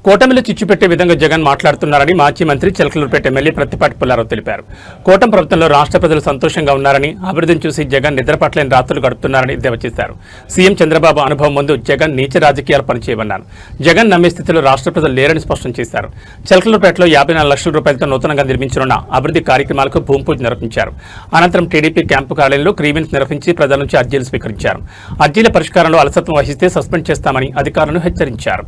కూటమిలో చిచ్చుపెట్టే విధంగా జగన్ మాట్లాడుతున్నారని మాజీ మంత్రి చిలకలూరుపేట ఎమ్మెల్యే ప్రత్తిపాటి పుల్లారావు తెలిపారు. కూటమి ప్రభుత్వంలో రాష్ట్ర ప్రజలు సంతోషంగా ఉన్నారని, అభివృద్ధిని చూసి జగన్ నిద్రపట్లేని రాత్రులు గడుపుతున్నారని ఎద్దేవా చేశారు. సీఎం చంద్రబాబు అనుభవం ముందు జగన్ నీచ రాజకీయాలు పనిచేయమన్నారు. జగన్ నమ్మే స్థితిలో రాష్ట్ర ప్రజలు లేరని స్పష్టం చేశారు. చిలకలూరుపేటలో 54 లక్షల రూపాయలతో నూతనంగా నిర్మించనున్న అభివృద్ధి కార్యక్రమాలకు భూమి పూజ నిర్వహించారు. అనంతరం టీడీపీ క్యాంపు కార్యాలయంలో గ్రీవెన్స్ నిర్వహించి ప్రజల నుంచి అర్జీలు స్వీకరించారు. అర్జీల పరిష్కారంలో అలసత్వం వహిస్తే సస్పెండ్ చేస్తామని అధికారులను హెచ్చరించారు.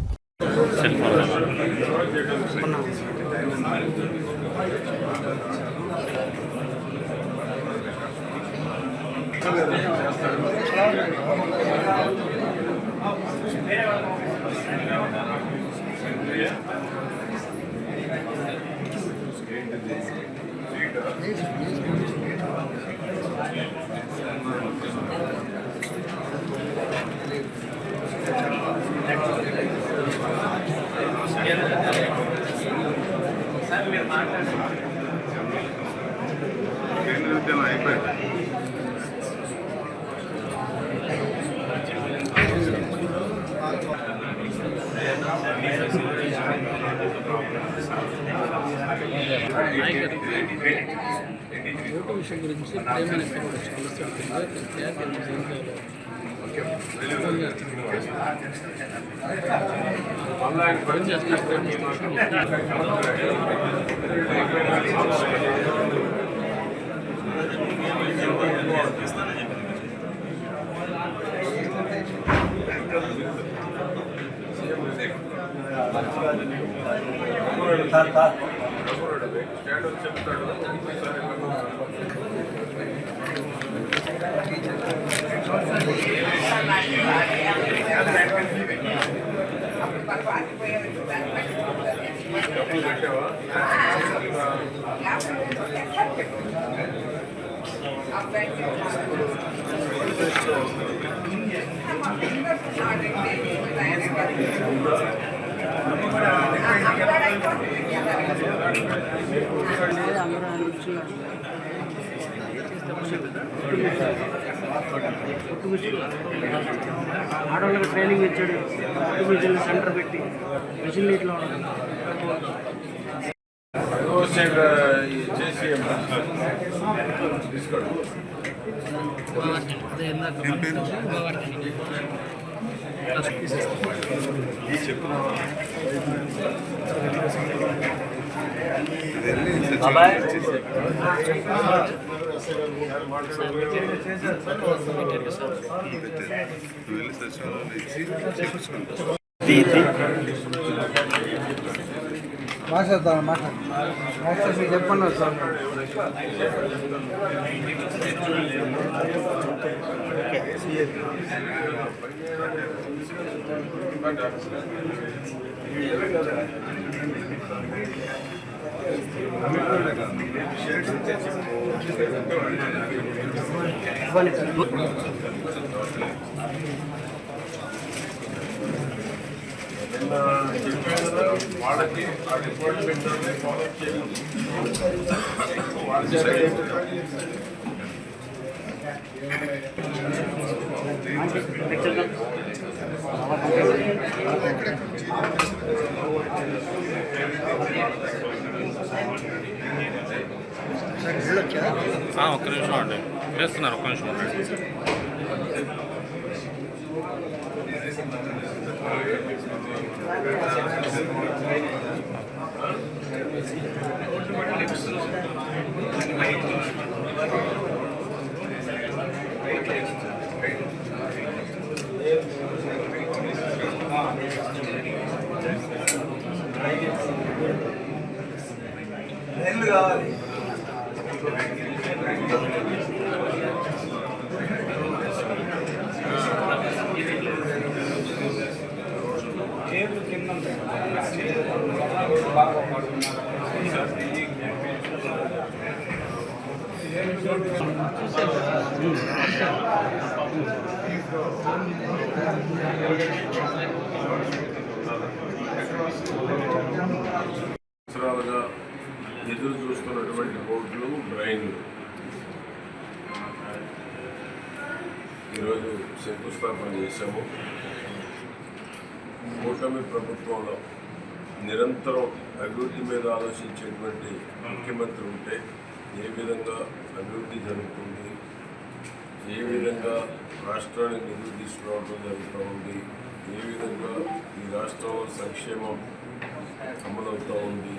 విషయం గురించి ఆడవాళ్ళకి ట్రైనింగ్ ఇచ్చాడు. సెంటర్ పెట్టి ఫెసిలిటీలో మాట్లాడతాను మాట్లాడి చెప్పండి సార్. వాళ్ళకి ఆ డిపార్ట్మెంట్ ఫాలో చేయాలి. ఒక్క నిమిషం అండి చేస్తున్నారు. ఒక్క నిమిషం కావాలి. ఎదురు చూస్తున్నటువంటి రోడ్లు, డ్రైన్లు ఈరోజు శంకుస్థాపన చేశాము. కూటమి ప్రభుత్వంలో నిరంతరం అభివృద్ధి మీద ఆలోచించేటువంటి ముఖ్యమంత్రి ఉంటే ఏ విధంగా అభివృద్ధి జరుగుతుంది, ఏ విధంగా రాష్ట్రానికి నిధులు తీసుకురావడం జరుగుతూ ఉంది, ఏ విధంగా ఈ రాష్ట్రంలో సంక్షేమం అమలవుతూ ఉంది,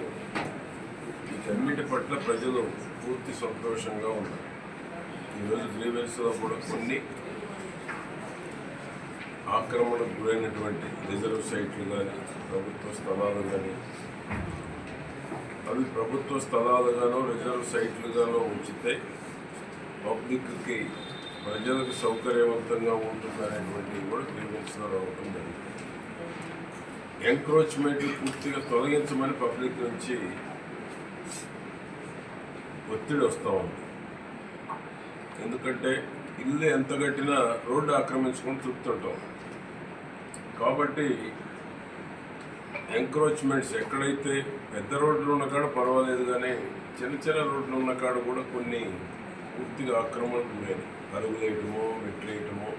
వీటన్నిటి పట్ల ప్రజలు పూర్తి సంతోషంగా ఉన్నారు. ఈరోజు గ్రీవెన్స్లో కూడా కొన్ని ఆక్రమణకు గురైనటువంటి రిజర్వ్ సైట్లు కానీ ప్రభుత్వ స్థలాలు కానీ అవి ప్రభుత్వ స్థలాలుగానో రిజర్వ్ సైట్లుగానో ఉంచితే పబ్లిక్కి ప్రజలకు సౌకర్యవంతంగా ఉంటుందనేటువంటివి కూడా గ్రీవెన్స్లో రావడం జరిగింది. ఎంక్రోచ్మెంట్ పూర్తిగా తొలగించమని పబ్లిక్ నుంచి ఒత్తిడి వస్తూ ఉంది. ఎందుకంటే ఇల్లు ఎంత కట్టినా రోడ్డు ఆక్రమించుకొని చూపుతుంటాం. కాబట్టి ఎంక్రోచ్మెంట్స్ ఎక్కడైతే పెద్ద రోడ్లు ఉన్న కాడ పర్వాలేదు, కానీ చిన్న చిన్న రోడ్లు ఉన్న కాడ కూడా కొన్ని పూర్తిగా ఆక్రమణకు ఉండేది. అరుగులేయటమో, మెట్లేయటమో,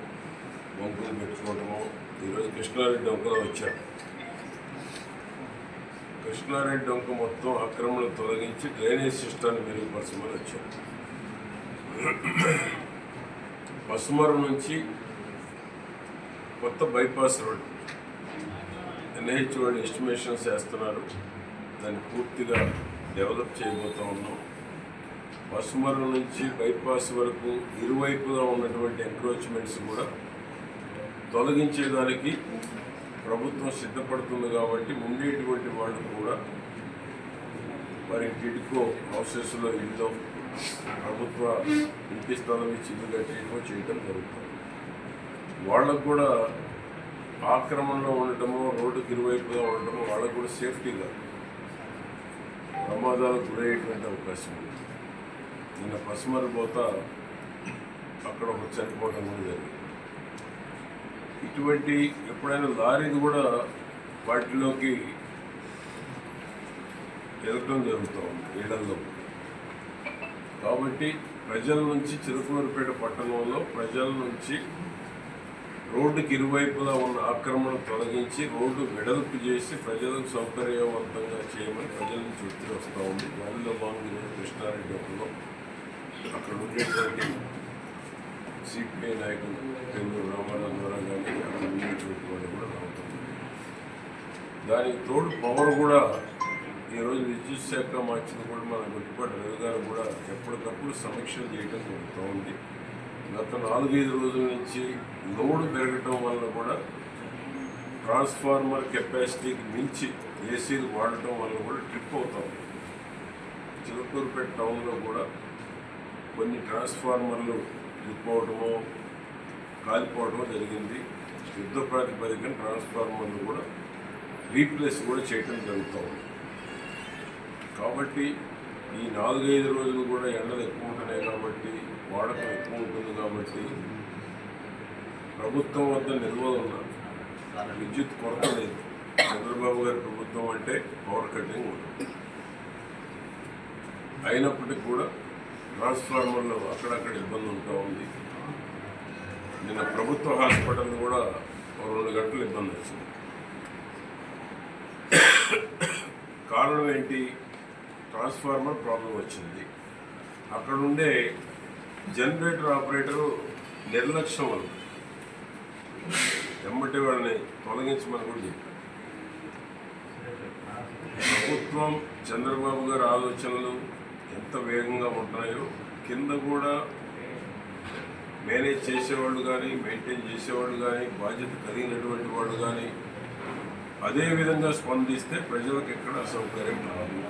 వంకులు పెట్టుకోవటమో. ఈరోజు కృష్ణారెడ్డి డొంకలో వచ్చారు. కృష్ణారెడ్డి డొంక మొత్తం ఆక్రమణ తొలగించి డ్రైనేజ్ సిస్టాన్ని మెరుగుపరచమని వచ్చారు. పసుమరం నుంచి కొత్త బైపాస్ రోడ్ ఎన్హెచ్ వాళ్ళు ఎస్టిమేషన్స్ వేస్తున్నారు. దాన్ని పూర్తిగా డెవలప్ చేయబోతూ ఉన్నాం. పసుమరం నుంచి బైపాస్ వరకు ఇరువైపులా ఉన్నటువంటి ఎంక్రోచ్మెంట్స్ కూడా తొలగించేదానికి ప్రభుత్వం సిద్ధపడుతుంది. కాబట్టి ఉండేటువంటి వాళ్ళు కూడా మరి టిడ్కో హౌసెస్లో ఇల్లు ప్రభుత్వ ఇంటి స్థలం ఇచ్చి ఇల్లు కట్టేయటం చేయటం జరుగుతుంది. వాళ్ళకు కూడా ఆక్రమణలో ఉండటము, రోడ్డుకి ఇరువైపుగా ఉండటము వాళ్ళకు కూడా సేఫ్టీగా ప్రమాదాలకు గురయ్యేటువంటి అవకాశం ఉంది. నిన్న పసుమరు పోతా అక్కడ ఒక చనిపోవడం కూడా జరిగింది. ఇటువంటి ఎప్పుడైనా లారీలు కూడా వాటిలోకి వెళ్ళటం జరుగుతూ ఉంది ఇళ్లలో. కాబట్టి ప్రజల నుంచి చిలుకూరుపేట పట్టణంలో ప్రజల నుంచి రోడ్డుకి ఇరువైపులా ఉన్న ఆక్రమణ తొలగించి రోడ్డు వెడల్పు చేసి ప్రజలకు సౌకర్యవంతంగా చేయమని ప్రజల నుంచి ఒత్తిడి వస్తూ ఉంది. దానిలో భాగంగా కృష్ణారెడ్డిలో అక్కడ ఉండేటువంటి సిపిఐ నాయకులు తెలుగు రామారావు ద్వారా కానీ అక్కడ ఉండేటువంటి వాళ్ళు కూడా రావుతుంది. దానికి తోడు పవర్ కూడా ఈరోజు విద్యుత్ శాఖ మార్చింది కూడా మన గుట్టిపాటి రవి గారు కూడా ఎప్పటికప్పుడు సమీక్షలు చేయడం జరుగుతూ ఉంది. గత 4-5 రోజుల నుంచి లోడ్ పెరగటం వల్ల కూడా ట్రాన్స్ఫార్మర్ కెపాసిటీకి మించి ఏసీలు వాడటం వల్ల కూడా ట్రిప్ అవుతాం. చిలుకూరుపేట టౌన్లో కూడా కొన్ని ట్రాన్స్ఫార్మర్లు ట్రిప్ అవడమో కాలిపోవడమో జరిగింది. యుద్ధ ప్రాతిపదికన ట్రాన్స్ఫార్మర్లు కూడా రీప్లేస్ కూడా చేయటం జరుగుతూ ఉంది. కాబట్టి ఈ 4-5 రోజులు కూడా ఎండలు ఎక్కువ ఉంటున్నాయి కాబట్టి వాడకం ఎక్కువ ఉంటుంది. కాబట్టి ప్రభుత్వం వద్ద నిల్వలు ఉన్న విద్యుత్ కొరత లేదు. చంద్రబాబు గారి ప్రభుత్వం అంటే పవర్ కటింగ్ ఉంటుంది. అయినప్పటికీ కూడా ట్రాన్స్ఫార్మర్లో అక్కడక్కడ ఇబ్బంది ఉంటూ ఉంది. నిన్న ప్రభుత్వ హాస్పిటల్ కూడా 2 గంటలు ఇబ్బంది వచ్చింది. కారణం ఏంటి? ట్రాన్స్ఫార్మర్ ప్రాబ్లం వచ్చింది. అక్కడ ఉండే జనరేటర్ ఆపరేటరు నిర్లక్ష్యం వల్ల ఎమ్మటి వాళ్ళని తొలగించమని కూడా చెప్పారు. ప్రభుత్వం చంద్రబాబు గారి ఆలోచనలు ఎంత వేగంగా ఉంటున్నాయో కింద కూడా మేనేజ్ చేసేవాళ్ళు కానీ మెయింటైన్ చేసేవాళ్ళు కానీ బాధ్యత కలిగినటువంటి వాళ్ళు కానీ అదే విధంగా స్పందిస్తే ప్రజలకు ఎక్కడ అసౌకర్యం రాదు.